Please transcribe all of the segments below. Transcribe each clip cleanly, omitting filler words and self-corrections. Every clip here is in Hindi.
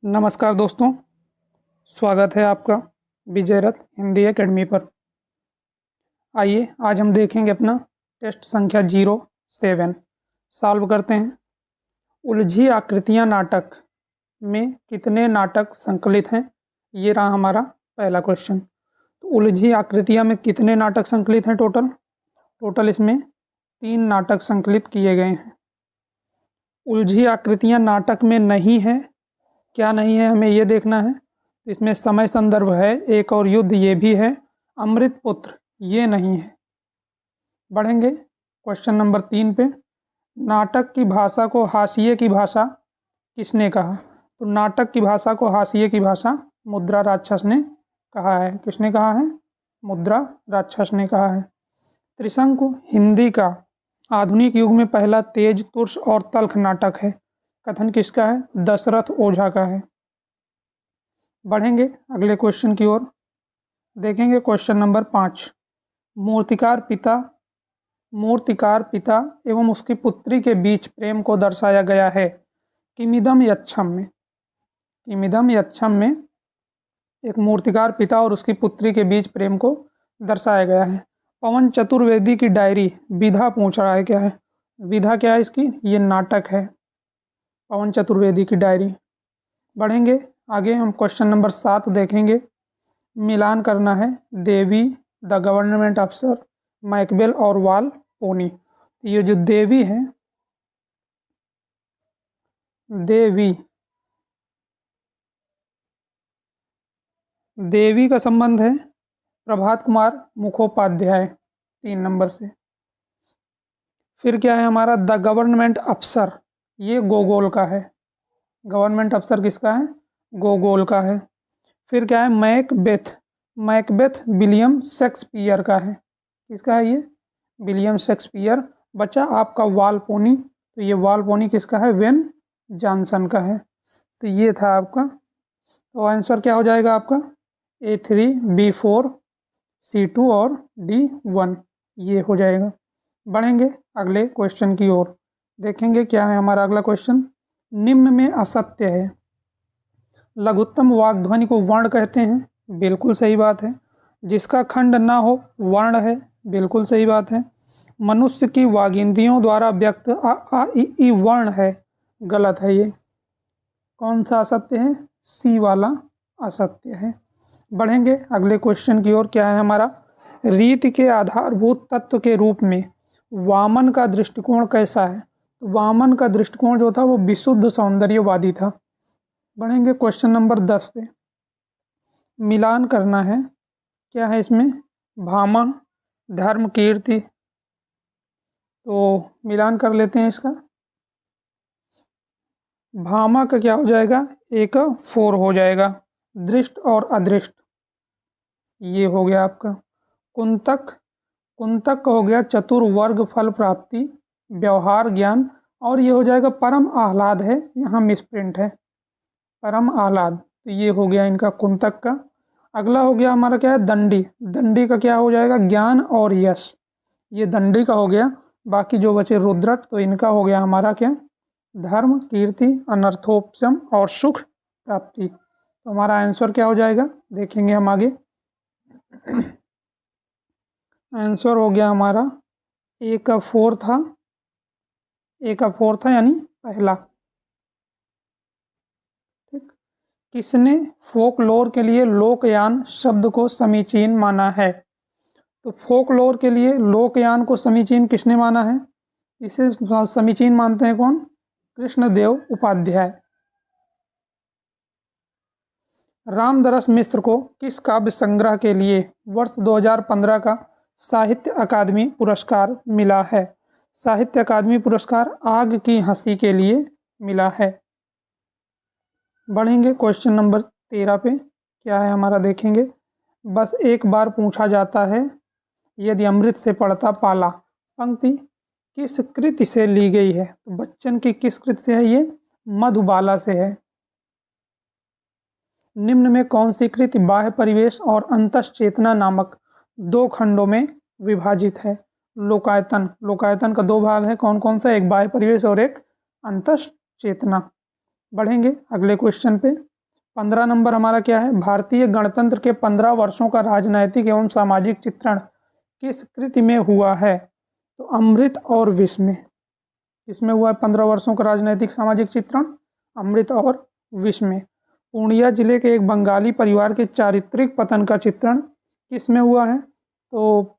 नमस्कार दोस्तों, स्वागत है आपका विजय रथ हिंदी एकेडमी पर। आइए आज हम देखेंगे अपना टेस्ट संख्या 07 सॉल्व करते हैं। उलझी आकृतियां नाटक में कितने नाटक संकलित हैं? ये रहा हमारा पहला क्वेश्चन। तो उलझी आकृतियां में कितने नाटक संकलित हैं? टोटल इसमें 3 नाटक संकलित किए गए हैं। उलझी आकृतियां नाटक में नहीं है, क्या नहीं है हमें ये देखना है। इसमें समय संदर्भ है, एक और युद्ध ये भी है, अमृत पुत्र ये नहीं है। बढ़ेंगे क्वेश्चन नंबर 3 पे। नाटक की भाषा को हाशिए की भाषा किसने कहा? तो नाटक की भाषा को हाशिए की भाषा मुद्रा राक्षस ने कहा है। किसने कहा है? मुद्रा राक्षस ने कहा है। त्रिशंकु हिंदी का आधुनिक युग में पहला तेज, तुर्स और तल्ख नाटक है। कथन किसका है? दशरथ ओझा का है। बढ़ेंगे अगले क्वेश्चन की ओर, देखेंगे क्वेश्चन नंबर 5। मूर्तिकार पिता एवं उसकी पुत्री के बीच प्रेम को दर्शाया गया है किमिदम यच्छम में एक मूर्तिकार पिता और उसकी पुत्री के बीच प्रेम को दर्शाया गया है। पवन चतुर्वेदी की डायरी विधा पूछ रहा है, क्या है विधा? क्या है इसकी? ये नाटक है, पवन चतुर्वेदी की डायरी। बढ़ेंगे आगे, हम क्वेश्चन नंबर 7 देखेंगे। मिलान करना है देवी, द गवर्नमेंट अफसर, मैकबेल और वाल पोनी। ये जो देवी है, देवी का संबंध है प्रभात कुमार मुखोपाध्याय 3 नंबर से। फिर क्या है हमारा? द गवर्नमेंट अफसर, ये गोगोल का है। गवर्नमेंट अफसर किसका है? गोगोल का है। फिर क्या है? मैकबेथ विलियम शेक्सपियर का है। किसका है ये? William Shakespeare. बचा आपका वाल पोनी, तो ये वाल पोनी किसका है? वेन जॉनसन का है। तो ये था आपका, तो आंसर क्या हो जाएगा आपका? A3, B4, C2 और D1 ये हो जाएगा। बढ़ेंगे अगले क्वेश्चन की ओर, देखेंगे क्या है हमारा अगला क्वेश्चन। निम्न में असत्य है। लघुत्तम वाग्ध्वनि को वर्ण कहते हैं, बिल्कुल सही बात है। जिसका खंड ना हो वर्ण है, बिल्कुल सही बात है। मनुष्य की वागिंद्रियों द्वारा व्यक्त आ आ इ ई वर्ण है, गलत है ये। कौन सा असत्य है? सी वाला असत्य है। बढ़ेंगे अगले क्वेश्चन की ओर, क्या है हमारा? रीति के आधारभूत तत्व के रूप में वामन का दृष्टिकोण कैसा है? तो वामन का दृष्टिकोण जो था वो विशुद्ध सौंदर्यवादी था। बढ़ेंगे क्वेश्चन नंबर 10 पे। मिलान करना है, क्या है इसमें? भामा, धर्म कीर्ति। तो मिलान कर लेते हैं इसका। भामा का क्या हो जाएगा? एक 4 हो जाएगा। दृष्ट और अदृष्ट ये हो गया आपका। कुंतक का हो गया चतुर्वर्ग फल प्राप्ति, व्यवहार ज्ञान, और ये हो जाएगा परम आह्लाद है, यहाँ मिसप्रिंट है, परम आह्लाद। तो ये हो गया इनका कुंतक का। अगला हो गया हमारा क्या है? दंडी का क्या हो जाएगा? ज्ञान और यश, ये दंडी का हो गया। बाकी जो बचे रुद्रट, तो इनका हो गया हमारा क्या? धर्म कीर्ति, अनर्थोपशम और सुख प्राप्ति। तो हमारा आंसर क्या हो जाएगा? देखेंगे हम आगे। आंसर हो गया हमारा A का 4 था, यानी पहला। ठीक। किसने फोकलोर के लिए लोकयान शब्द को समीचीन माना है? तो फोकलोर के लिए लोकयान को समीचीन किसने माना है? इसे समीचीन मानते हैं कौन? कृष्णदेव उपाध्याय। रामदरस मिश्र को किस काव्य संग्रह के लिए वर्ष 2015 का साहित्य अकादमी पुरस्कार मिला है? साहित्य अकादमी पुरस्कार आग की हंसी के लिए मिला है। बढ़ेंगे क्वेश्चन नंबर 13 पे, क्या है हमारा? देखेंगे। बस एक बार पूछा जाता है, यदि अमृत से पड़ता पाला, पंक्ति किस कृति से ली गई है? तो बच्चन की किस कृति से है? ये मधुबाला से है। निम्न में कौन सी कृति बाह्य परिवेश और अंतश्चेतना नामक 2 खंडों में विभाजित है? लोकायतन का 2 भाग है, कौन कौन सा? एक बाह्य परिवेश और एक अंतश्चेतना। बढ़ेंगे अगले क्वेश्चन पे, 15 नंबर हमारा क्या है, भारतीय गणतंत्र के 15 वर्षों का राजनैतिक एवं सामाजिक चित्रण किस कृति में हुआ है? तो अमृत और विष में। किसमें हुआ है 15 वर्षों का राजनैतिक सामाजिक चित्रण? अमृत और विष में। पूर्णिया जिले के एक बंगाली परिवार के चारित्रिक पतन का चित्रण किसमें हुआ है? तो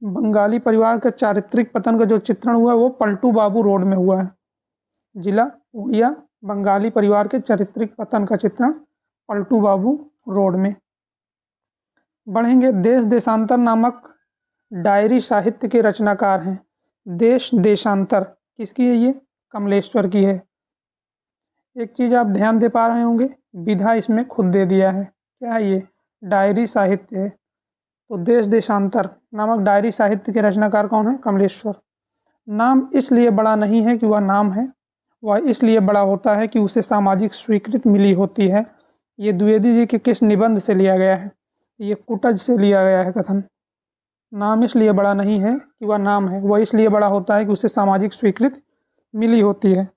बंगाली परिवार का चारित्रिक पतन का जो चित्रण हुआ है वो पलटू बाबू रोड में हुआ है। जिला पूर्णिया, बंगाली परिवार के चारित्रिक पतन का चित्रण पलटू बाबू रोड में। बढ़ेंगे, देश देशांतर नामक डायरी साहित्य के रचनाकार हैं। देश देशांतर किसकी है? ये कमलेश्वर की है। एक चीज़ आप ध्यान दे पा रहे होंगे, विधा इसमें खुद दे दिया है। क्या है ये? डायरी साहित्य है। तो देश देशांतर नामक डायरी साहित्य के रचनाकार कौन है? कमलेश्वर। नाम इसलिए बड़ा नहीं है कि वह नाम है, वह इसलिए बड़ा होता है कि उसे सामाजिक स्वीकृति मिली होती है। ये द्विवेदी जी के किस निबंध से लिया गया है? ये कुटज से लिया गया है कथन। नाम इसलिए बड़ा नहीं है कि वह नाम है, वह इसलिए बड़ा होता है कि उसे सामाजिक स्वीकृति मिली होती है।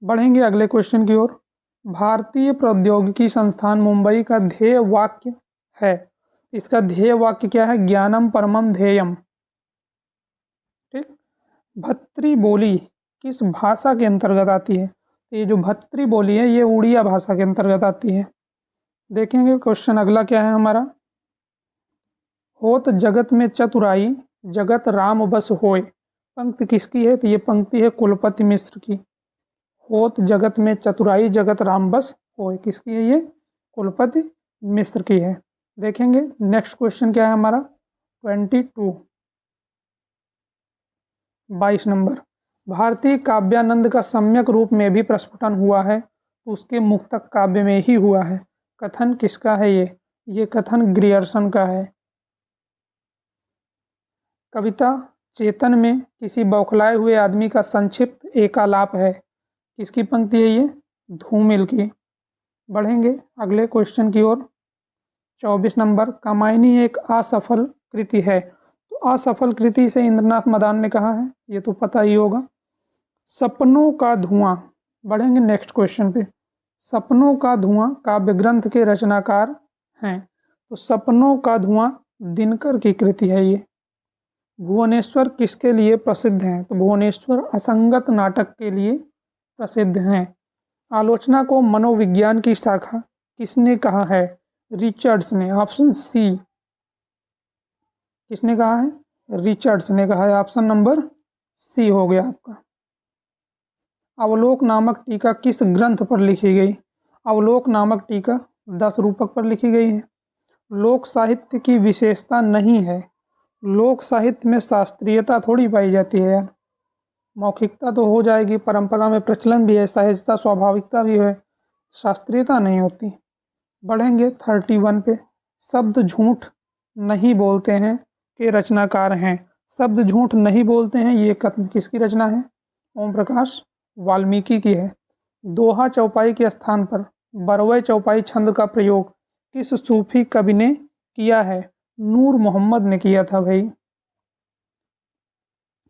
बढ़ेंगे अगले क्वेश्चन की ओर। भारतीय प्रौद्योगिकी संस्थान मुंबई का ध्येय वाक्य है। इसका ध्येय वाक्य क्या है? ज्ञानम परमम ध्येयम। ठीक। भत्री बोली किस भाषा के अंतर्गत आती है? तो ये जो भत्री बोली है ये उड़िया भाषा के अंतर्गत आती है। देखेंगे क्वेश्चन अगला क्या है हमारा। होत जगत में चतुराई, जगत राम बस होय। पंक्ति किसकी है? तो ये पंक्ति है कुलपति मिश्र की। होत जगत में चतुराई, जगत राम बस होय, किसकी है? ये कुलपति मिश्र की है। देखेंगे नेक्स्ट क्वेश्चन क्या है हमारा 22 नंबर। भारतीय काव्यानंद का सम्यक रूप में भी प्रस्फुटन हुआ है, तो उसके मुक्तक काव्य में ही हुआ है। कथन किसका है ये कथन ग्रियर्सन का है। कविता चेतन में किसी बौखलाए हुए आदमी का संक्षिप्त एकालाप है। किसकी पंक्ति है? ये धूमिल की। बढ़ेंगे अगले क्वेश्चन की ओर। 24 नंबर। कामायनी एक असफल कृति है, तो असफल कृति से इंद्रनाथ मदान ने कहा है, ये तो पता ही होगा। सपनों का धुआं। बढ़ेंगे नेक्स्ट क्वेश्चन पे। सपनों का धुआं काव्य ग्रंथ के रचनाकार हैं, तो सपनों का धुआं दिनकर की कृति है ये। भुवनेश्वर किसके लिए प्रसिद्ध हैं? तो भुवनेश्वर असंगत नाटक के लिए प्रसिद्ध हैं। आलोचना को मनोविज्ञान की शाखा किसने कहा है? रिचर्ड्स ने। Option C. किसने कहा है? रिचर्ड्स ने कहा है। ऑप्शन नंबर सी हो गया आपका। अवलोक नामक टीका किस ग्रंथ पर लिखी गई? अवलोक नामक टीका 10 रूपक पर लिखी गई है। लोक साहित्य की विशेषता नहीं है। लोक साहित्य में शास्त्रीयता थोड़ी पाई जाती है यार। मौखिकता तो हो जाएगी, परंपरा में प्रचलन भी है, सहजता स्वाभाविकता भी है, शास्त्रीयता नहीं होती। बढ़ेंगे 31 पे। शब्द झूठ नहीं बोलते हैं के रचनाकार हैं। शब्द झूठ नहीं बोलते हैं ये कथन किसकी रचना है? ओम प्रकाश वाल्मीकि की है। दोहा चौपाई के स्थान पर बरवै चौपाई छंद का प्रयोग किस सूफी कवि ने किया है? नूर मोहम्मद ने किया था भाई।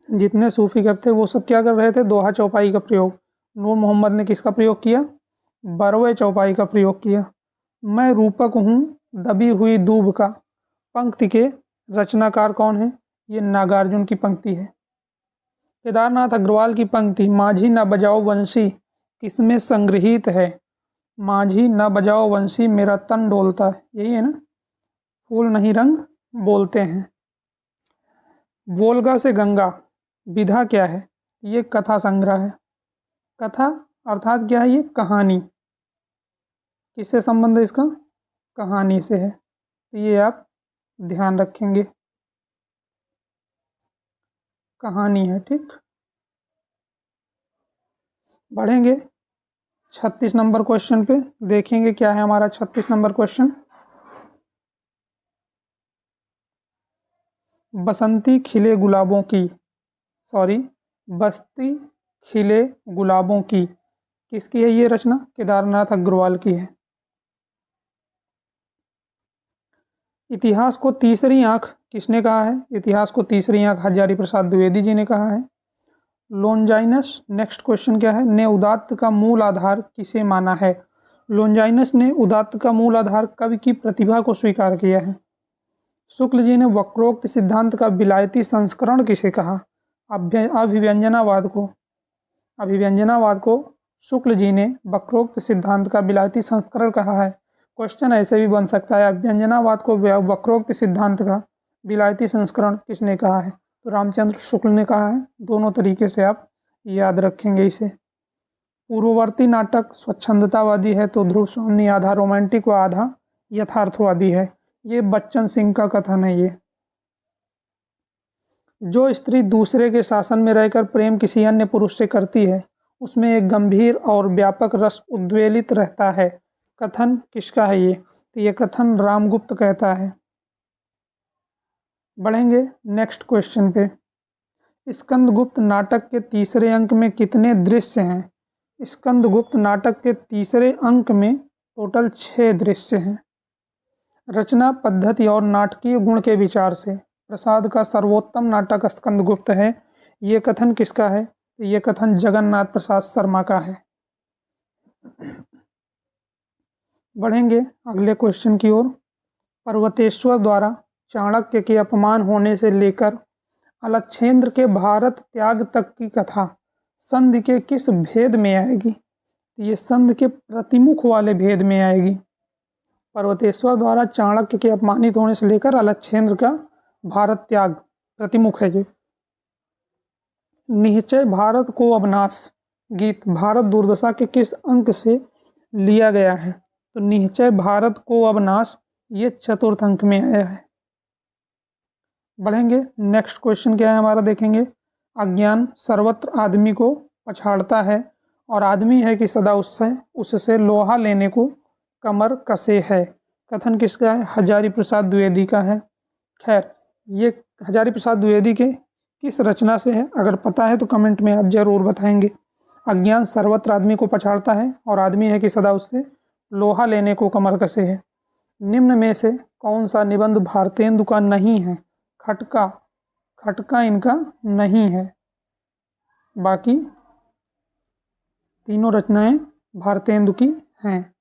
जितने सूफी कवि थे वो सब क्या कर रहे थे? दोहा चौपाई का प्रयोग। नूर मोहम्मद ने किसका प्रयोग किया? बरवै चौपाई का प्रयोग किया। मैं रूपक हूँ दबी हुई दूब का पंक्ति के रचनाकार कौन है? ये नागार्जुन की पंक्ति है। केदारनाथ अग्रवाल की पंक्ति माझी न बजाओ वंशी किसमें संग्रहित है? माझी न बजाओ वंशी मेरा तन डोलता है, यही है ना। फूल नहीं रंग बोलते हैं। वोल्गा से गंगा विधा क्या है? ये कथा संग्रह है। कथा अर्थात क्या है? ये कहानी। किससे संबंध है इसका? कहानी से है, तो ये आप ध्यान रखेंगे, कहानी है। ठीक। बढ़ेंगे 36 नंबर क्वेश्चन पे। देखेंगे क्या है हमारा 36 नंबर क्वेश्चन। बसंती खिले गुलाबों की, सॉरी बस्ती खिले गुलाबों की किसकी है ये रचना? केदारनाथ अग्रवाल की है। इतिहास को तीसरी आंख किसने कहा है? इतिहास को तीसरी आंख हजारी प्रसाद द्विवेदी जी ने कहा है। लोनजाइनस नेक्स्ट क्वेश्चन क्या है? ने उदात्त का मूल आधार किसे माना है? लोंजाइनस ने उदात्त का मूल आधार कवि की प्रतिभा को स्वीकार किया है। शुक्ल जी ने वक्रोक्त सिद्धांत का विलायती संस्करण किसे कहा? अभिव्यंजनावाद को शुक्ल जी ने वक्रोक्त सिद्धांत का विलायती संस्करण कहा है। क्वेश्चन ऐसे भी बन सकता है, अभ्यंजनावाद को वक्रोक्त सिद्धांत का विलायती संस्करण किसने कहा है? तो रामचंद्र शुक्ल ने कहा है। दोनों तरीके से आप याद रखेंगे इसे। पूर्ववर्ती नाटक स्वच्छंदतावादी है तो ध्रुव स्वामी आधा रोमांटिक व आधा यथार्थवादी है। ये बच्चन सिंह का कथन है। ये जो स्त्री दूसरे के शासन में रहकर प्रेम किसी अन्य पुरुष से करती है उसमें एक गंभीर और व्यापक रस उद्वेलित रहता है। कथन किसका है ये? तो ये कथन रामगुप्त कहता है। बढ़ेंगे नेक्स्ट क्वेश्चन पे। स्कंदगुप्त नाटक के तीसरे अंक में कितने दृश्य हैं? स्कंदगुप्त नाटक के तीसरे अंक में टोटल 6 दृश्य हैं। रचना पद्धति और नाटकीय गुण के विचार से प्रसाद का सर्वोत्तम नाटक स्कंदगुप्त है। ये कथन किसका है? ये कथन जगन्नाथ प्रसाद शर्मा का है। बढ़ेंगे अगले क्वेश्चन की ओर। पर्वतेश्वर द्वारा चाणक्य के अपमान होने से लेकर अलक्षेंद्र के भारत त्याग तक की कथा संधि के किस भेद में आएगी? ये संधि के प्रतिमुख वाले भेद में आएगी। पर्वतेश्वर द्वारा चाणक्य के अपमानित होने से लेकर अलक्षेंद्र का भारत त्याग प्रतिमुख है। ये निश्चय भारत को अवनाश गीत भारत दुर्दशा के किस अंक से लिया गया है? तो निश्चय भारत को अवनाश ये चतुर्थ अंक में आया है। बढ़ेंगे नेक्स्ट क्वेश्चन क्या है हमारा, देखेंगे। अज्ञान सर्वत्र आदमी को पछाड़ता है और आदमी है कि सदा उससे लोहा लेने को कमर कसे है। कथन किसका है? हजारी प्रसाद द्विवेदी का है। खैर ये हजारी प्रसाद द्विवेदी के किस रचना से है? अगर पता है तो कमेंट में आप जरूर बताएंगे। अज्ञान सर्वत्र आदमी को पछाड़ता है और आदमी है कि सदा उससे लोहा लेने को कमर कसे है। निम्न में से कौन सा निबंध भारतेंदु का नहीं है? खटका इनका नहीं है, बाकी तीनों रचनाएं भारतेंदु की हैं।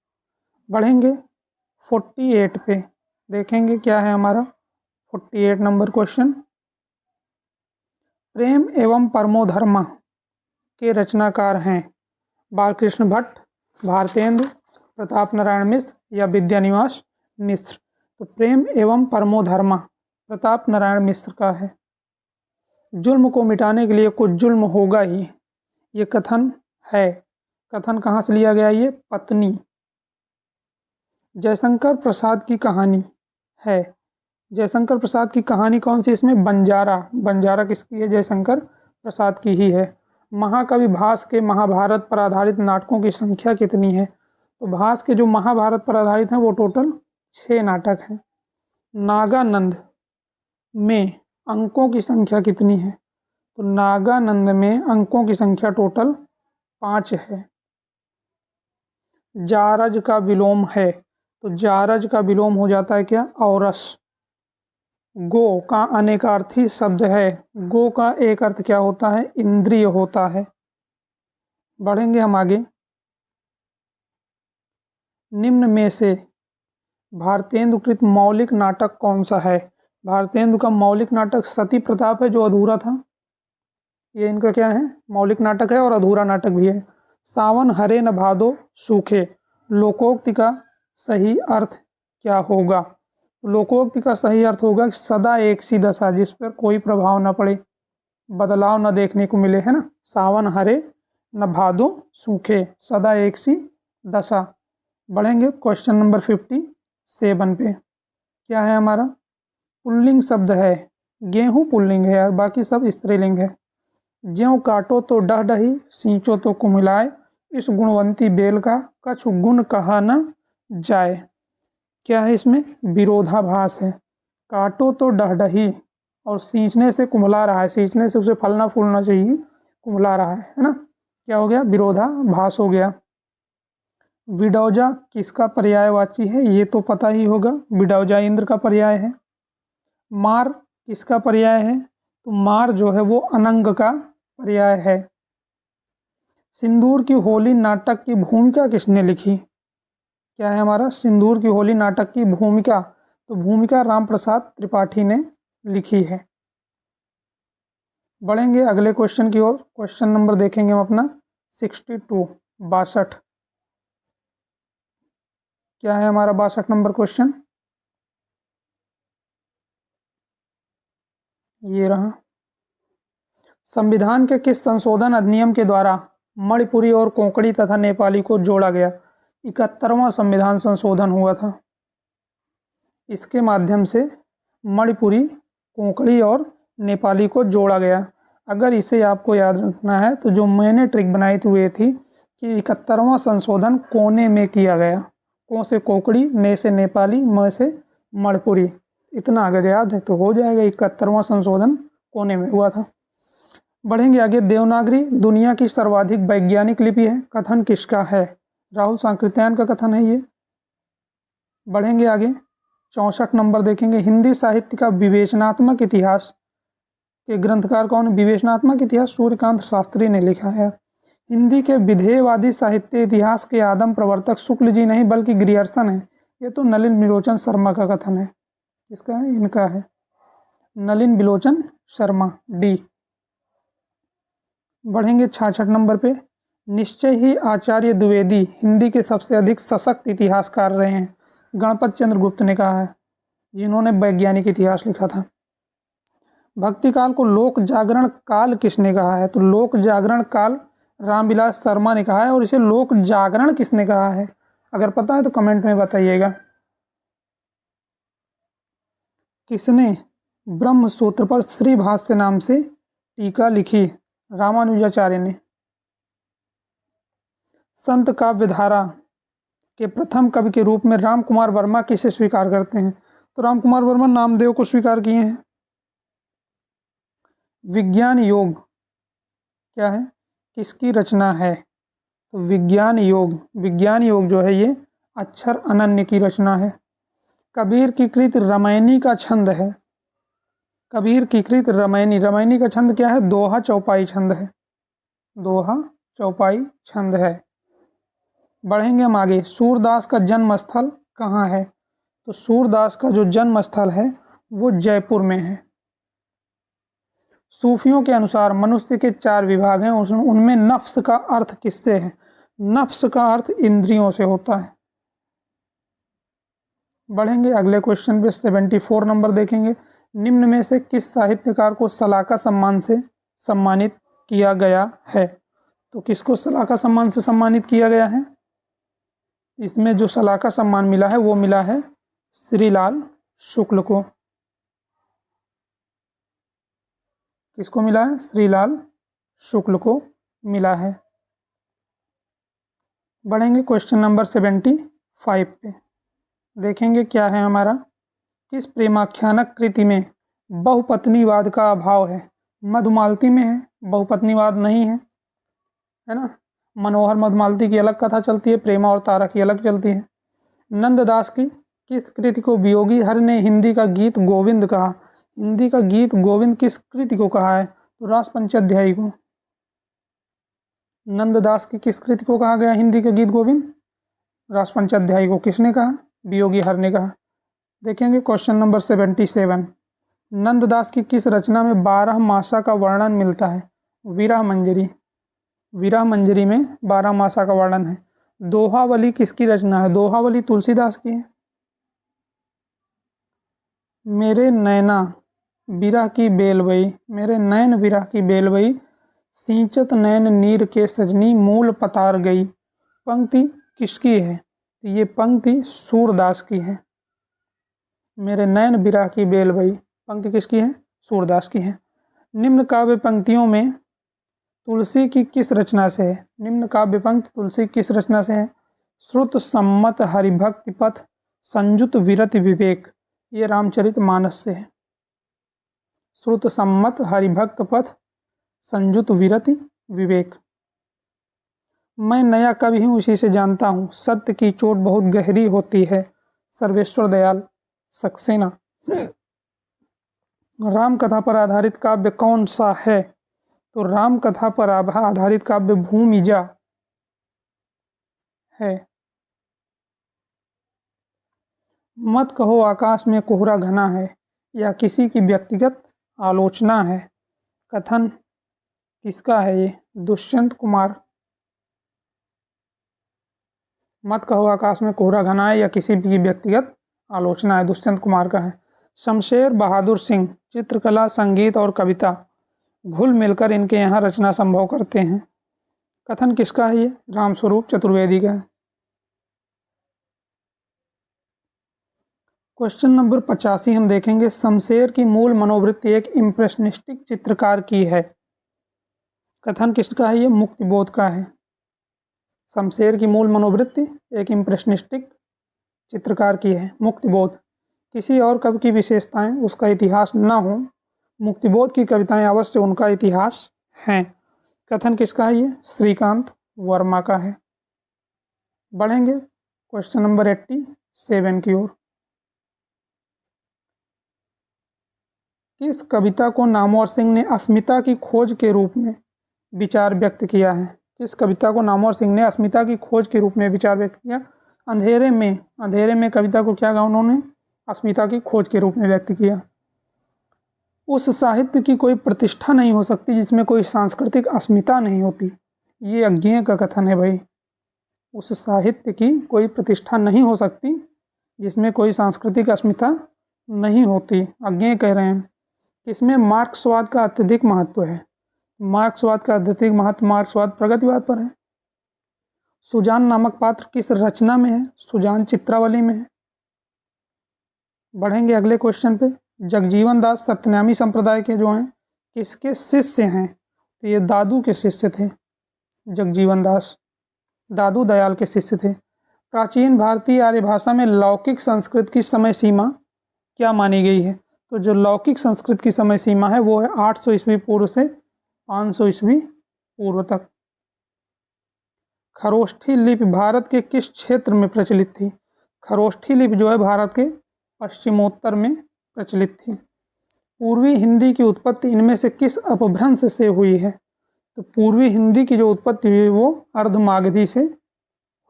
बढ़ेंगे 48 पे, देखेंगे क्या है हमारा 48 नंबर क्वेश्चन। प्रेम एवं परमोधर्मा के रचनाकार हैं बालकृष्ण भट्ट, भारतेंदु, प्रताप नारायण मिश्र या विद्यानिवास मिश्र? तो प्रेम एवं परमोधर्मा प्रताप नारायण मिश्र का है। जुल्म को मिटाने के लिए कुछ जुल्म होगा ही, ये कथन है। कथन कहाँ से लिया गया? ये पत्नी। जयशंकर प्रसाद की कहानी है। जयशंकर प्रसाद की कहानी कौन सी? इसमें बंजारा किसकी है? जयशंकर प्रसाद की ही है। महाकवि भास के महाभारत पर आधारित नाटकों की संख्या कितनी है? तो भास के जो महाभारत पर आधारित हैं वो टोटल 6 नाटक हैं। नागानंद में अंकों की संख्या कितनी है? तो नागानंद में अंकों की संख्या टोटल 5 है। जारज का विलोम है, तो जारज का विलोम हो जाता है क्या? औरस। गो का अनेकार्थी शब्द है। गो का एक अर्थ क्या होता है? इंद्रिय होता है। बढ़ेंगे हम आगे। निम्न में से भारतेंदुकृत मौलिक नाटक कौन सा है? भारतेंदु का मौलिक नाटक सती प्रताप है जो अधूरा था। ये इनका क्या है? मौलिक नाटक है और अधूरा नाटक भी है। सावन हरे न भादो सूखे, लोकोक्ति का सही अर्थ क्या होगा? लोकोक्ति का सही अर्थ होगा सदा एक सी दशा, जिस पर कोई प्रभाव न पड़े, बदलाव न देखने को मिले, है ना। सावन हरे न भादो सूखे, सदा एक सी दशा। बढ़ेंगे क्वेश्चन नंबर 57 पे। क्या है हमारा? पुल्लिंग शब्द है। गेहूं पुल्लिंग है यार, बाकी सब स्त्रीलिंग है। ज्यों काटो तो डह डही, सींचो तो कुमिलाए, इस गुणवंती बेल का कछु गुण कहा न जाए। क्या है इसमें? विरोधाभास है। काटो तो डहडही और सींचने से कुम्हला रहा है, सींचने से उसे फलना फूलना चाहिए, कुम्हला रहा है ना। क्या हो गया? विरोधाभास हो गया। विडौजा किसका पर्यायवाची है? ये तो पता ही होगा, विडौजा इंद्र का पर्याय है। मार किसका पर्याय है? तो मार जो है वो अनंग का पर्याय है। सिंदूर की होली नाटक की भूमिका किसने लिखी? क्या है हमारा, सिंदूर की होली नाटक की भूमिका, तो भूमिका राम प्रसाद त्रिपाठी ने लिखी है। बढ़ेंगे अगले क्वेश्चन की ओर। क्वेश्चन नंबर देखेंगे हम अपना 62, 62। क्या है हमारा 62 नंबर क्वेश्चन, ये रहा। संविधान के किस संशोधन अधिनियम के द्वारा मणिपुरी और कोंकणी तथा नेपाली को जोड़ा गया? 71वां संविधान संशोधन हुआ था। इसके माध्यम से मणिपुरी, कोंकणी और नेपाली को जोड़ा गया। अगर इसे आपको याद रखना है तो जो मैंने ट्रिक बनाई थी वो थी कि 71वां संशोधन कोने में किया गया। को से कोंकणी, ने से नेपाली, म से मणिपुरी। इतना अगर याद है तो हो जाएगा। 71वां संशोधन कोने में हुआ था। बढ़ेंगे आगे। देवनागरी दुनिया की सर्वाधिक वैज्ञानिक लिपि है। कथन किसका है? राहुल सांकृत्यायन का कथन है ये। बढ़ेंगे आगे। 64 नंबर देखेंगे। हिंदी साहित्य का विवेचनात्मक इतिहास के ग्रंथकार कौन? विवेचनात्मक इतिहास सूर्यकांत शास्त्री ने लिखा है। हिंदी के विधेयवादी साहित्य इतिहास के आदम प्रवर्तक शुक्ल जी नहीं बल्कि ग्रियर्सन है। ये तो नलिन बिलोचन शर्मा का कथन है। किसका है? इनका है, नलिन बिलोचन शर्मा, डी। बढ़ेंगे 66 नंबर पे। निश्चय ही आचार्य द्विवेदी हिंदी के सबसे अधिक सशक्त इतिहासकार रहे हैं। गणपत चंद्र गुप्त ने कहा है, जिन्होंने वैज्ञानिक इतिहास लिखा था। भक्ति काल को लोक जागरण काल किसने कहा है? तो लोक जागरण काल रामविलास शर्मा ने कहा है। और इसे लोक जागरण किसने कहा है? अगर पता है तो कमेंट में बताइएगा। किसने ब्रह्म सूत्र पर श्री भाष्य नाम से टीका लिखी? रामानुजाचार्य ने। संत काव्य धारा के प्रथम कवि के रूप में राम कुमार वर्मा किसे स्वीकार करते हैं? तो राम कुमार वर्मा नामदेव को स्वीकार किए हैं। विज्ञान योग क्या है, किसकी रचना है? तो विज्ञान योग जो है ये अक्षर अनन्य की रचना है। कबीर की कृत रामायणी का छंद है। कबीर की कृत रामायणी का छंद क्या है? दोहा चौपाई छंद है। दोहा चौपाई छंद है। बढ़ेंगे हम आगे। सूरदास का जन्म स्थल कहाँ है? तो सूरदास का जो जन्म स्थल है वो जयपुर में है। सूफियों के अनुसार मनुष्य के 4 विभाग हैं, उनमें नफ्स का अर्थ किससे है? नफ्स का अर्थ इंद्रियों से होता है। बढ़ेंगे अगले क्वेश्चन पे। 74 नंबर देखेंगे। निम्न में से किस साहित्यकार को सलाका सम्मान से सम्मानित किया गया है? तो किसको सलाका सम्मान से सम्मानित किया गया है? इसमें जो सलाका सम्मान मिला है वो मिला है श्रीलाल शुक्ल को। किसको मिला है? श्रीलाल शुक्ल को मिला है। बढ़ेंगे क्वेश्चन नंबर 75 पे। देखेंगे क्या है हमारा। किस प्रेमाख्यानक कृति में बहुपत्नीवाद का अभाव है? मधुमालती में है, बहुपत्नीवाद नहीं है, है ना। मनोहर मधुमालती की अलग कथा चलती है, प्रेमा और तारा की अलग चलती है। नंददास की किस कृति को वियोगी हर ने हिंदी का गीत गोविंद कहा? हिंदी का गीत गोविंद किस कृति को कहा है? तो रास पंचाध्यायी को। नंददास की किस कृति को कहा गया हिंदी का गीत गोविंद? रास पंचाध्यायी को। किसने कहा? वियोगी हर ने कहा। देखेंगे क्वेश्चन नंबर 77। नंददास की किस रचना में 12 मासा का वर्णन मिलता है? विरह मंजरी। विरह मंजरी में 12 मासा का वर्णन है। दोहावली किसकी रचना है? दोहावली तुलसीदास की है। मेरे नैना विरह की बेलवई, मेरे नैन विरह की बेलवई, सिंचत नैन नीर के सजनी मूल पतार गई। पंक्ति किसकी है? ये पंक्ति सूरदास की है। मेरे नैन विरह की बेलवई पंक्ति किसकी है? सूरदास की है। निम्न काव्य पंक्तियों में तुलसी की किस रचना से है? निम्न काव्य पंक्ति तुलसी किस रचना से है? श्रुत सम्मत हरिभक्ति पथ संयुत विरति विवेक, ये रामचरितमानस से है। श्रुत सम्मत हरिभक्त पथ संयुत विरति विवेक। मैं नया कवि हूँ इसी से जानता हूँ, सत्य की चोट बहुत गहरी होती है। सर्वेश्वर दयाल सक्सेना। राम कथा पर आधारित काव्य कौन सा है? तो राम कथा पर आधारित काव्य भूमिजा है। मत कहो आकाश में कोहरा घना है, या किसी की व्यक्तिगत आलोचना है। कथन किसका है ये? दुष्यंत कुमार। मत कहो आकाश में कोहरा घना है या किसी की व्यक्तिगत आलोचना है, दुष्यंत कुमार का है। शमशेर बहादुर सिंह चित्रकला, संगीत और कविता घुल मिलकर इनके यहाँ रचना संभव करते हैं। कथन किसका है ये? रामस्वरूप चतुर्वेदी का है। क्वेश्चन नंबर 85 हम देखेंगे, शमशेर की मूल मनोवृत्ति एक इम्प्रेशनिस्टिक चित्रकार की है। कथन किसका है ये? मुक्तिबोध का है। शमशेर की मूल मनोवृत्ति एक इम्प्रेशनिस्टिक चित्रकार की है, मुक्तिबोध। किसी और कवि की विशेषताएं उसका इतिहास न हो, मुक्तिबोध की कविताएं अवश्य उनका इतिहास हैं। कथन किसका है ये? श्रीकांत वर्मा का है। बढ़ेंगे क्वेश्चन नंबर 87 की ओर। किस कविता को नामवर सिंह ने अस्मिता की खोज के रूप में विचार व्यक्त किया है? किस कविता को नामवर सिंह ने अस्मिता की खोज के रूप में विचार व्यक्त किया? अंधेरे में कविता को क्या कहा उन्होंने? अस्मिता की खोज के रूप में व्यक्त किया। उस साहित्य की कोई प्रतिष्ठा नहीं हो सकती जिसमें कोई सांस्कृतिक अस्मिता नहीं होती। ये अज्ञेय का कथन है भाई। उस साहित्य की कोई प्रतिष्ठा नहीं हो सकती जिसमें कोई सांस्कृतिक अस्मिता नहीं होती, अज्ञेय कह रहे हैं। इसमें मार्क्सवाद का अत्यधिक महत्व है। मार्क्सवाद का अत्यधिक महत्व मार्क्सवाद प्रगतिवाद पर है। सुजान नामक पात्र किस रचना में है? सुजान चित्रावली में है। बढ़ेंगे अगले क्वेश्चन पे। जगजीवन दास सत्यनामी संप्रदाय के जो हैं किसके शिष्य हैं? तो ये दादू के शिष्य थे। जगजीवन दास दादू दयाल के शिष्य थे। प्राचीन भारतीय आर्य भाषा में लौकिक संस्कृत की समय सीमा क्या मानी गई है? तो जो लौकिक संस्कृत की समय सीमा है वो है 800 ईस्वी पूर्व से 500 ईस्वी पूर्व तक। खरोष्ठी लिपि भारत के किस क्षेत्र में प्रचलित थी? खरोष्ठी लिपि जो है भारत के पश्चिमोत्तर में प्रचलित थी। पूर्वी हिंदी की उत्पत्ति इनमें से किस अपभ्रंश से हुई है? तो पूर्वी हिंदी की जो उत्पत्ति हुई वो अर्धमागधी से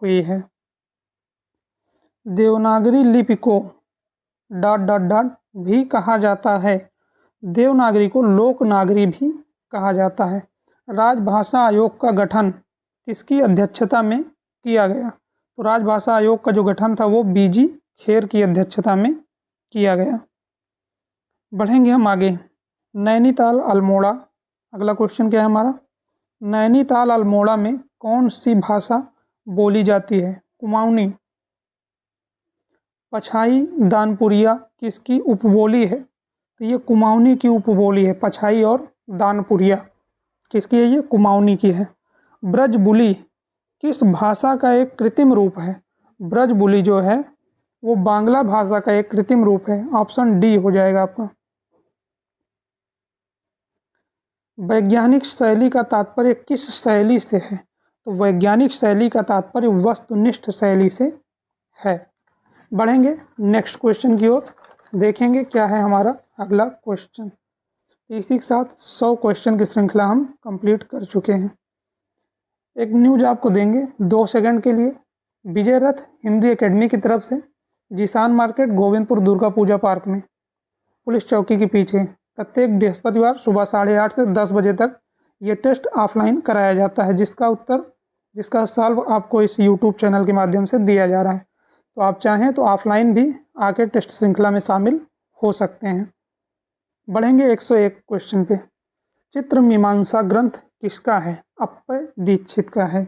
हुई है। देवनागरी लिपि को ... भी कहा जाता है। देवनागरी को लोकनागरी भी कहा जाता है। राजभाषा आयोग का गठन किसकी अध्यक्षता में किया गया? तो राजभाषा आयोग का जो गठन था वो बीजी खेर की अध्यक्षता में किया गया। बढ़ेंगे हम आगे। नैनीताल अल्मोड़ा, अगला क्वेश्चन क्या है हमारा? नैनीताल अल्मोड़ा में कौन सी भाषा बोली जाती है? कुमाऊनी। पछाई दानपुरिया किसकी उपबोली है? तो ये कुमाऊनी की उपबोली है। पछाई और दानपुरिया किसकी है? ये कुमाऊनी की है। ब्रजबुली किस भाषा का एक कृत्रिम रूप है? ब्रजबुली जो है वो बांग्ला भाषा का एक कृत्रिम रूप है। ऑप्शन डी हो जाएगा आपका। वैज्ञानिक शैली का तात्पर्य किस शैली से है? तो वैज्ञानिक शैली का तात्पर्य वस्तुनिष्ठ शैली से है। बढ़ेंगे नेक्स्ट क्वेश्चन की ओर, देखेंगे क्या है हमारा अगला क्वेश्चन। इसी के साथ 100 क्वेश्चन की श्रृंखला हम कंप्लीट कर चुके हैं। एक न्यूज़ आपको देंगे 2 सेकंड के लिए। विजय रथ हिंदी एकेडमी की तरफ से जिसान मार्केट गोविंदपुर दुर्गा पूजा पार्क में पुलिस चौकी के पीछे प्रत्येक बृहस्पतिवार सुबह 8:30 से 10 बजे तक ये टेस्ट ऑफलाइन कराया जाता है, जिसका सॉल्व आपको इस यूट्यूब चैनल के माध्यम से दिया जा रहा है। तो आप चाहें तो ऑफलाइन भी आके टेस्ट श्रृंखला में शामिल हो सकते हैं। बढ़ेंगे 101 क्वेश्चन पे। चित्र मीमांसा ग्रंथ किसका है? अप्पय दीक्षित का है।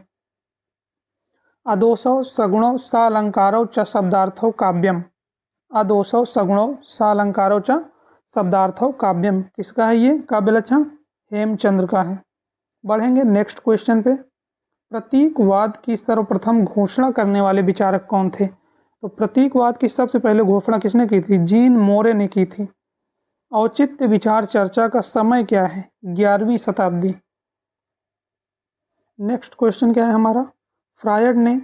अदोसौ सगुणौ सालंकारो च शब्दार्थौ काव्यम। अदोसौ सगुणौ सालंकारो च शब्दार्थौ काव्यम किसका है? ये काव्य लक्षण हेमचंद्र का है। बढ़ेंगे नेक्स्ट क्वेश्चन पे। प्रतीकवाद की सर्वप्रथम घोषणा करने वाले विचारक कौन थे? तो प्रतीकवाद की सबसे पहले घोषणा किसने की थी? जीन मोरे ने की थी। औचित्य विचार चर्चा का समय क्या है? 11वीं शताब्दी। नेक्स्ट क्वेश्चन क्या है हमारा? फ्रायड ने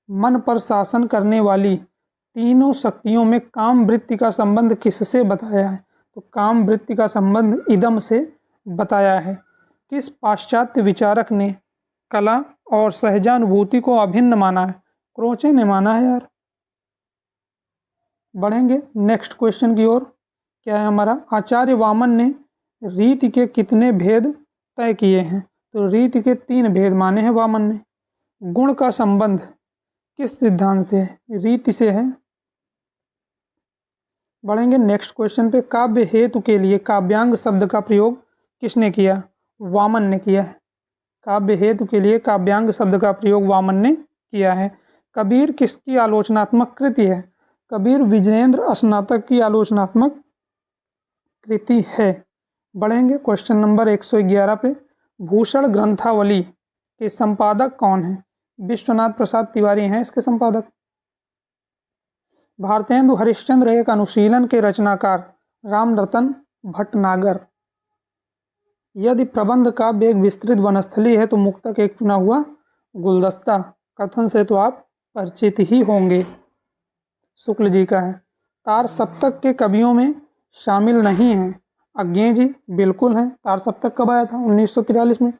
मन पर शासन करने वाली तीनों शक्तियों में काम वृत्ति का संबंध किससे बताया है? तो काम वृत्ति का संबंध इदम से बताया है। किस पाश्चात्य विचारक ने कला और सहजानुभूति को अभिन्न माना है? क्रोचे ने माना है यार। बढ़ेंगे नेक्स्ट क्वेश्चन की ओर। क्या है हमारा, आचार्य वामन ने रीति के कितने भेद तय किए हैं? तो रीति के 3 भेद माने हैं वामन ने। गुण का संबंध किस सिद्धांत से है? रीति से है। बढ़ेंगे नेक्स्ट क्वेश्चन पे, काव्य हेतु के लिए काव्यांग शब्द का प्रयोग किसने किया? वामन ने किया है। काव्य हेतु के लिए काव्यांग शब्द का प्रयोग वामन ने किया है। कबीर किसकी आलोचनात्मक कृति है? कबीर विजयेंद्र स्नातक की आलोचनात्मक कृति है। बढ़ेंगे क्वेश्चन नंबर 111 पे, भूषण ग्रंथावली के संपादक कौन है? विश्वनाथ प्रसाद तिवारी हैं इसके संपादक। भारतेंदु हरिश्चंद्र एक अनुशीलन के रचनाकार रामरतन भटनागर। यदि प्रबंध काव्य एक विस्तृत वनस्थली है तो मुक्तक एक चुना हुआ गुलदस्ता। कथन से तो आप परिचित ही होंगे, शुक्ल जी का है। तार सप्तक के कवियों में शामिल नहीं हैं। अज्ञेय जी बिल्कुल हैं। तार सप्तक कब आया था? 1943 में।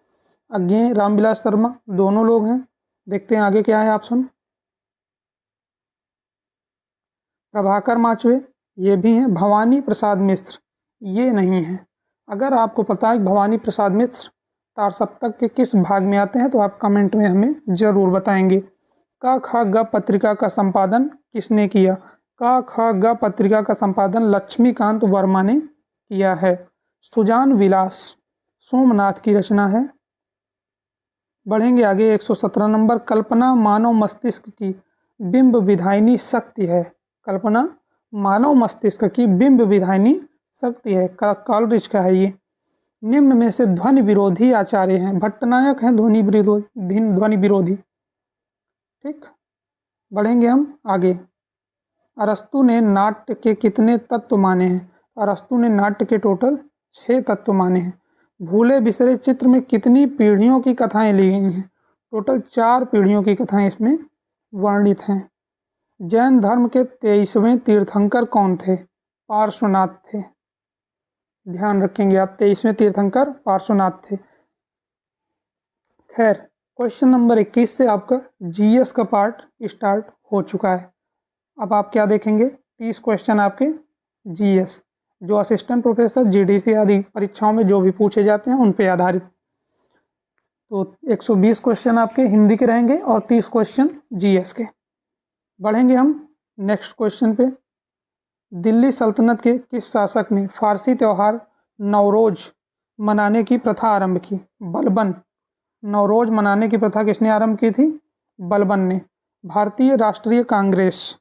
अज्ञेय, रामविलास शर्मा दोनों लोग हैं। देखते हैं आगे क्या है ऑप्शन। प्रभाकर माचवे ये भी हैं। भवानी प्रसाद मिश्र ये नहीं है। अगर आपको पता है भवानी प्रसाद मिश्र तार सप्तक के किस भाग में आते हैं तो आप कमेंट में हमें ज़रूर बताएंगे। क ख ग पत्रिका का संपादन किसने किया? क ख ग पत्रिका का संपादन लक्ष्मीकांत वर्मा ने किया है। सुजान विलास सोमनाथ की रचना है। बढ़ेंगे आगे 117 नंबर, कल्पना मानव मस्तिष्क की बिंब विधायिनी शक्ति है। कल्पना मानव मस्तिष्क की बिंब विधायिनी शक्ति है। कॉलरिज का है ये। निम्न में से ध्वनि विरोधी आचार्य हैं। भट्टनायक हैं ध्वनि विरोधी। ठीक, बढ़ेंगे हम आगे। अरस्तु ने नाट्य के कितने तत्व माने हैं? अरस्तु ने नाट्य के टोटल 6 तत्व माने हैं। भूले बिसरे चित्र में कितनी पीढ़ियों की कथाएं ली गई हैं? टोटल 4 पीढ़ियों की कथाएं इसमें वर्णित हैं। जैन धर्म के 23वें तीर्थंकर कौन थे? पार्श्वनाथ थे। ध्यान रखेंगे आप, 23वें तीर्थंकर पार्श्वनाथ थे। खैर, क्वेश्चन नंबर 21 से आपका जीएस का पार्ट स्टार्ट हो चुका है। अब आप क्या देखेंगे? 30 क्वेश्चन आपके जीएस, जो असिस्टेंट प्रोफेसर जीडीसी आदि परीक्षाओं में जो भी पूछे जाते हैं उन पे आधारित। तो 120 क्वेश्चन आपके हिंदी के रहेंगे और 30 क्वेश्चन जीएस के। बढ़ेंगे हम नेक्स्ट क्वेश्चन पे। दिल्ली सल्तनत के किस शासक ने फारसी त्यौहार नवरोज मनाने की प्रथा आरंभ की? बलबन। नवरोज मनाने की प्रथा किसने आरंभ की थी? बलबन ने। भारतीय राष्ट्रीय कांग्रेस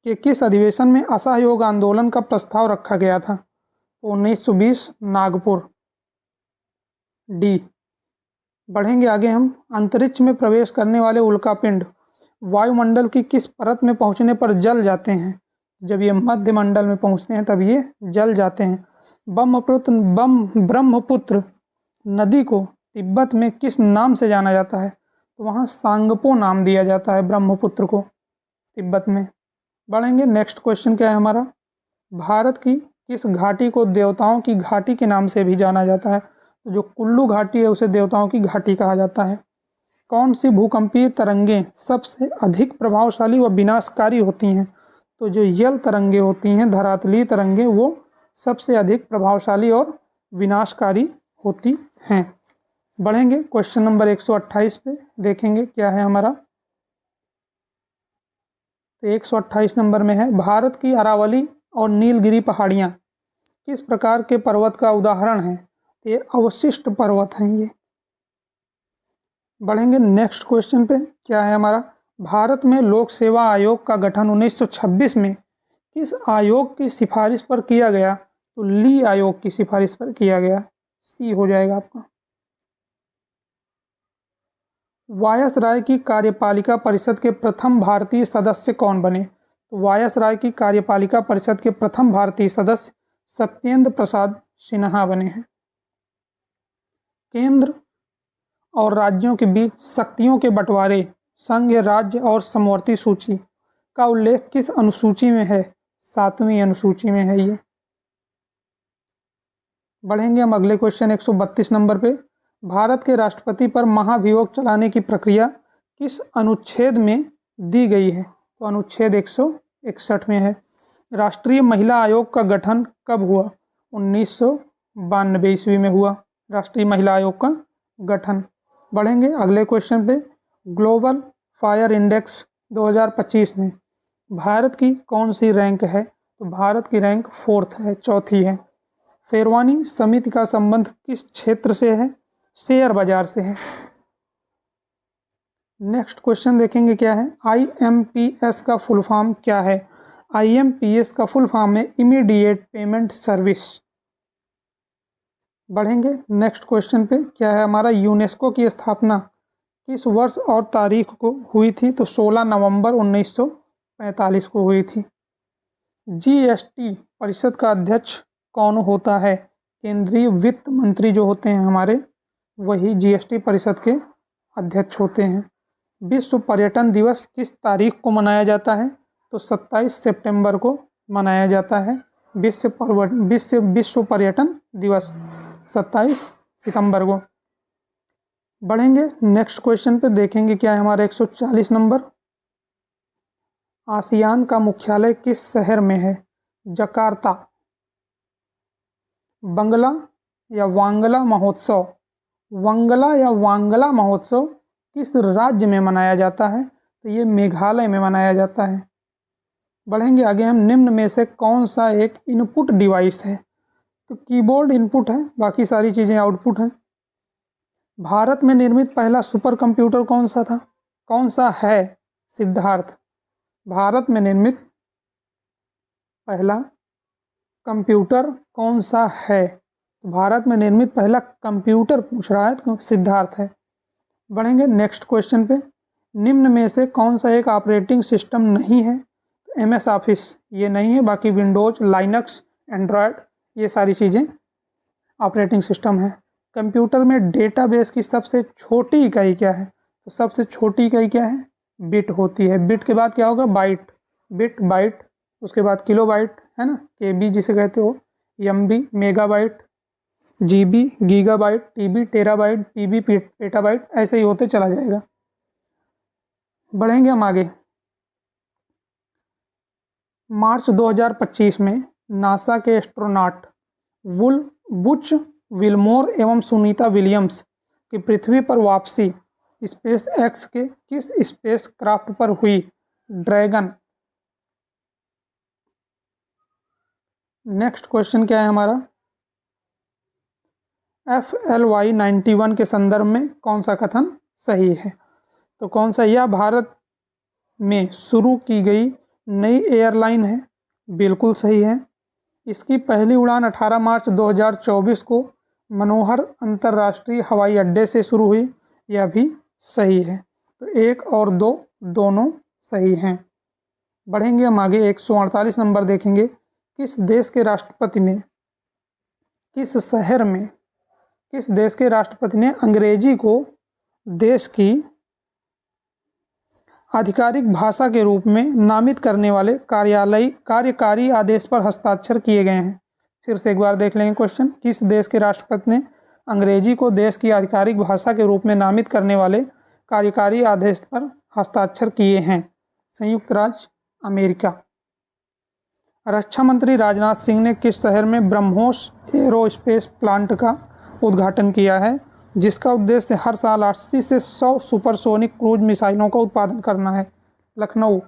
के किस अधिवेशन में असहयोग आंदोलन का प्रस्ताव रखा गया था? 1920 नागपुर। डी। बढ़ेंगे आगे हम। अंतरिक्ष में प्रवेश करने वाले उल्कापिंड वायुमंडल की किस परत में पहुंचने पर जल जाते हैं? जब ये मध्य मंडल में पहुंचते हैं तब ये जल जाते हैं। ब्रह्मपुत्र नदी को तिब्बत में किस नाम से जाना जाता है? तो वहाँ सांगपो नाम दिया जाता है ब्रह्मपुत्र को तिब्बत में। बढ़ेंगे नेक्स्ट क्वेश्चन क्या है हमारा। भारत की किस घाटी को देवताओं की घाटी के नाम से भी जाना जाता है? तो जो कुल्लू घाटी है उसे देवताओं की घाटी कहा जाता है। कौन सी भूकंपीय तरंगें सबसे अधिक प्रभावशाली व विनाशकारी होती हैं? तो जो यल तरंगें होती हैं, धरातलीय तरंगें, वो सबसे अधिक प्रभावशाली और विनाशकारी होती हैं। बढ़ेंगे क्वेश्चन नंबर 128 पे, देखेंगे क्या है हमारा। तो 128 नंबर में है, भारत की अरावली और नीलगिरी पहाड़ियाँ किस प्रकार के पर्वत का उदाहरण है? तो ये अवशिष्ट पर्वत हैं ये। बढ़ेंगे नेक्स्ट क्वेश्चन पे, क्या है हमारा। भारत में लोक सेवा आयोग का गठन 1926 में किस आयोग की सिफारिश पर किया गया? तो ली आयोग की सिफारिश पर किया गया। सी हो जाएगा आपका। वायसराय की कार्यपालिका परिषद के प्रथम भारतीय सदस्य कौन बने? तो वायसराय की कार्यपालिका परिषद के प्रथम भारतीय सदस्य सत्येंद्र प्रसाद सिन्हा बने हैं। केंद्र और राज्यों के बीच शक्तियों के बंटवारे, संघ, राज्य और समवर्ती सूची का उल्लेख किस अनुसूची में है? 7वीं अनुसूची में है ये। बढ़ेंगे हम अगले क्वेश्चन 132 नंबर पे। भारत के राष्ट्रपति पर महाभियोग चलाने की प्रक्रिया किस अनुच्छेद में दी गई है? तो अनुच्छेद 161 में है। राष्ट्रीय महिला आयोग का गठन कब हुआ? 1992 ईस्वी में हुआ राष्ट्रीय महिला आयोग का गठन। बढ़ेंगे अगले क्वेश्चन पे। ग्लोबल फायर इंडेक्स 2025 में भारत की कौन सी रैंक है? तो भारत की रैंक 4th है, चौथी है। शेरवानी समिति का संबंध किस क्षेत्र से है? शेयर बाजार से है। नेक्स्ट क्वेश्चन देखेंगे क्या है। IMPS का फुल फॉर्म क्या है? IMPS का फुल फॉर्म है इमीडिएट पेमेंट सर्विस। बढ़ेंगे नेक्स्ट क्वेश्चन पे। क्या है हमारा? यूनेस्को की स्थापना किस वर्ष और तारीख को हुई थी? तो 16 नवंबर 1945 को हुई थी। GST परिषद का अध्यक्ष कौन होता है? केंद्रीय वित्त मंत्री जो होते हैं हमारे, वही GST परिषद के अध्यक्ष होते हैं। विश्व पर्यटन दिवस किस तारीख को मनाया जाता है? तो 27 सितंबर को मनाया जाता है विश्व पर्यटन दिवस 27 सितंबर को। बढ़ेंगे नेक्स्ट क्वेश्चन पे। देखेंगे क्या है हमारा 140 नंबर। आसियान का मुख्यालय किस शहर में है? जकार्ता। बंगला या वांगला महोत्सव, वंगला या वांगला महोत्सव किस राज्य में मनाया जाता है? तो ये मेघालय में मनाया जाता है। बढ़ेंगे आगे हम। निम्न में से कौन सा एक इनपुट डिवाइस है? तो कीबोर्ड इनपुट है, बाकी सारी चीज़ें आउटपुट हैं। भारत में निर्मित पहला सुपर कंप्यूटर कौन सा था? कौन सा है? सिद्धार्थ। भारत में निर्मित पहला कंप्यूटर कौन सा है? भारत में निर्मित पहला कंप्यूटर पूछ रहा है तो सिद्धार्थ है। बढ़ेंगे नेक्स्ट क्वेश्चन पे। निम्न में से कौन सा एक ऑपरेटिंग सिस्टम नहीं है? MS ऑफिस ये नहीं है, बाकी विंडोज, लाइनक्स, एंड्रॉयड ये सारी चीज़ें ऑपरेटिंग सिस्टम है। कंप्यूटर में डेटाबेस की सबसे छोटी इकाई क्या है? तो सबसे छोटी इकाई क्या है? बिट होती है। बिट के बाद क्या होगा? बाइट। बिट, बाइट, उसके बाद किलोबाइट है ना, KB जिसे कहते हो, MB megabyte, GB gigabyte, TB terabyte, PB petabyte, ऐसे ही होते चला जाएगा। बढ़ेंगे हम आगे। मार्च 2025 में नासा के एस्ट्रोनॉट बुच विल्मोर एवं सुनीता विलियम्स की पृथ्वी पर वापसी SpaceX के किस स्पेस क्राफ्ट पर हुई? ड्रैगन। नेक्स्ट क्वेश्चन क्या है हमारा? FLY 91 के संदर्भ में कौन सा कथन सही है? तो कौन सा? यह भारत में शुरू की गई नई एयरलाइन है। बिल्कुल सही है। इसकी पहली उड़ान 18 मार्च 2024 को मनोहर अंतर्राष्ट्रीय हवाई अड्डे से शुरू हुई। यह भी सही है। तो 1 और 2 दोनों सही हैं। बढ़ेंगे हम आगे। 148 नंबर देखेंगे। किस देश के राष्ट्रपति ने अंग्रेजी को देश की आधिकारिक भाषा के रूप में नामित करने वाले कार्यकारी आदेश पर हस्ताक्षर किए गए हैं? फिर से एक बार देख लेंगे क्वेश्चन। किस देश के राष्ट्रपति ने अंग्रेजी को देश की आधिकारिक भाषा के रूप में नामित करने वाले कार्यकारी आदेश पर हस्ताक्षर किए हैं? संयुक्त राज्य अमेरिका। रक्षा मंत्री राजनाथ सिंह ने किस शहर में ब्रह्मोस एरोस्पेस प्लांट का उद्घाटन किया है, जिसका उद्देश्य हर साल 80 से 100 सुपरसोनिक क्रूज मिसाइलों का उत्पादन करना है? लखनऊ।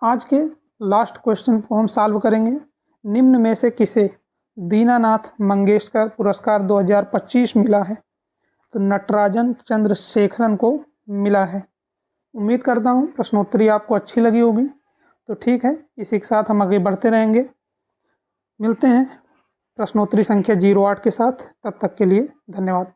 आज के लास्ट क्वेश्चन को हम सॉल्व करेंगे। निम्न में से किसे दीनानाथ मंगेशकर पुरस्कार 2025 मिला है? तो नटराजन चंद्रशेखरन को मिला है। उम्मीद करता हूँ प्रश्नोत्तरी आपको अच्छी लगी होगी। तो ठीक है, इसी के साथ हम आगे बढ़ते रहेंगे। मिलते हैं प्रश्नोत्तरी संख्या 08 के साथ। तब तक के लिए धन्यवाद।